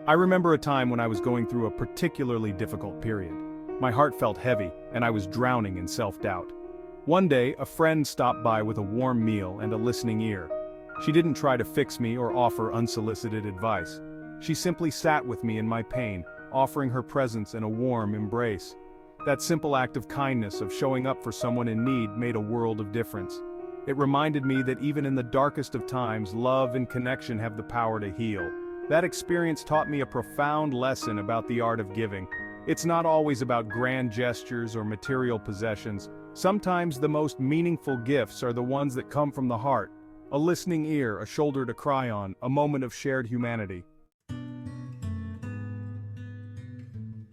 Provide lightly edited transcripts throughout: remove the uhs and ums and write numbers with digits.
I remember a time when I was going through a particularly difficult period. My heart felt heavy, and I was drowning in self-doubt. One day, a friend stopped by with a warm meal and a listening ear. She didn't try to fix me or offer unsolicited advice. She simply sat with me in my pain, offering her presence and a warm embrace. That simple act of kindness, of showing up for someone in need, made a world of difference. It reminded me that even in the darkest of times, love and connection have the power to heal. That experience taught me a profound lesson about the art of giving. It's not always about grand gestures or material possessions. Sometimes the most meaningful gifts are the ones that come from the heart. A listening ear, a shoulder to cry on, a moment of shared humanity.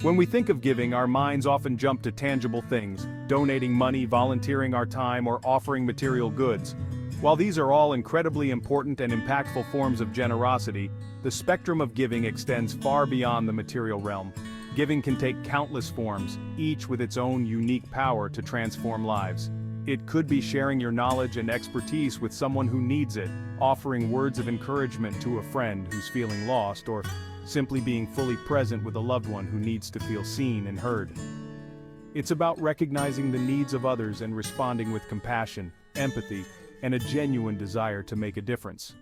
When we think of giving, our minds often jump to tangible things, donating money, volunteering our time, or offering material goods. While these are all incredibly important and impactful forms of generosity, the spectrum of giving extends far beyond the material realm. Giving can take countless forms, each with its own unique power to transform lives. It could be sharing your knowledge and expertise with someone who needs it, offering words of encouragement to a friend who's feeling lost, or simply being fully present with a loved one who needs to feel seen and heard. It's about recognizing the needs of others and responding with compassion, empathy, and a genuine desire to make a difference.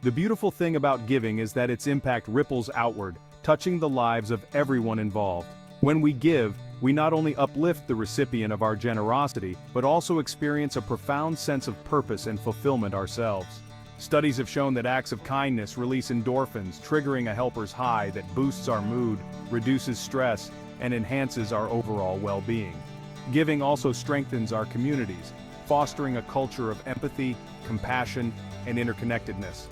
The beautiful thing about giving is that its impact ripples outward, touching the lives of everyone involved. When we give, we not only uplift the recipient of our generosity, but also experience a profound sense of purpose and fulfillment ourselves. Studies have shown that acts of kindness release endorphins, triggering a helper's high that boosts our mood, reduces stress, and enhances our overall well-being. Giving also strengthens our communities, fostering a culture of empathy, compassion, and interconnectedness.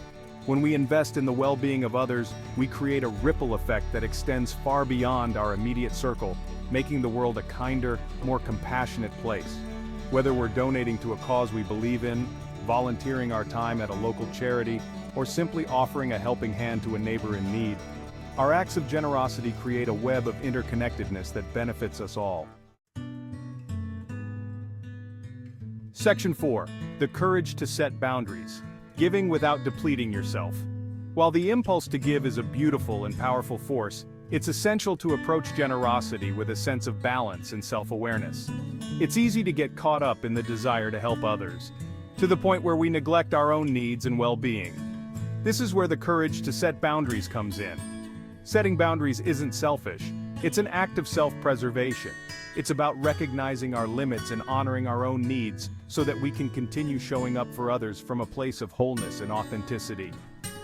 When we invest in the well-being of others, we create a ripple effect that extends far beyond our immediate circle, making the world a kinder, more compassionate place. Whether we're donating to a cause we believe in, volunteering our time at a local charity, or simply offering a helping hand to a neighbor in need, our acts of generosity create a web of interconnectedness that benefits us all. Section 4. The courage to set boundaries. Giving without depleting yourself. While the impulse to give is a beautiful and powerful force, it's essential to approach generosity with a sense of balance and self-awareness. It's easy to get caught up in the desire to help others, to the point where we neglect our own needs and well-being. This is where the courage to set boundaries comes in. Setting boundaries isn't selfish, it's an act of self-preservation. It's about recognizing our limits and honoring our own needs so that we can continue showing up for others from a place of wholeness and authenticity.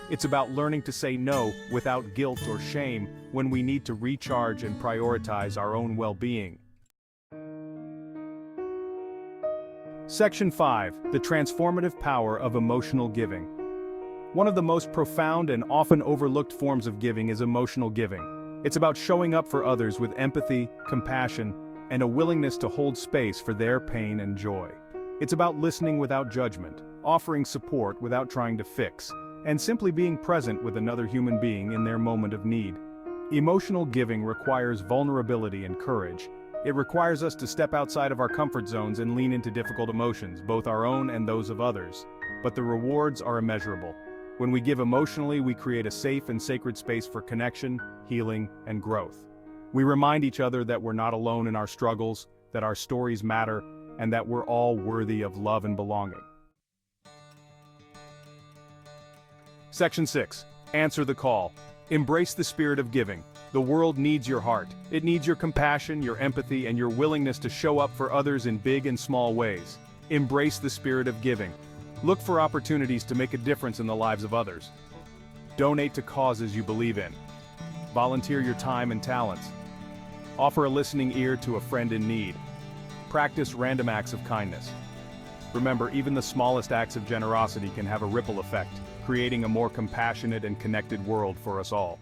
It's about learning to say no without guilt or shame when we need to recharge and prioritize our own well-being. Section 5. The transformative power of emotional giving. One of the most profound and often overlooked forms of giving is emotional giving. It's about showing up for others with empathy, compassion, and a willingness to hold space for their pain and joy. It's about listening without judgment, offering support without trying to fix, and simply being present with another human being in their moment of need. Emotional giving requires vulnerability and courage. It requires us to step outside of our comfort zones and lean into difficult emotions, both our own and those of others. But the rewards are immeasurable. When we give emotionally, we create a safe and sacred space for connection, healing, and growth. We remind each other that we're not alone in our struggles, that our stories matter, and that we're all worthy of love and belonging. Section 6. Answer the call. Embrace the spirit of giving. The world needs your heart. It needs your compassion, your empathy, and your willingness to show up for others in big and small ways. Embrace the spirit of giving. Look for opportunities to make a difference in the lives of others. Donate to causes you believe in. Volunteer your time and talents. Offer a listening ear to a friend in need. Practice random acts of kindness. Remember, even the smallest acts of generosity can have a ripple effect, creating a more compassionate and connected world for us all.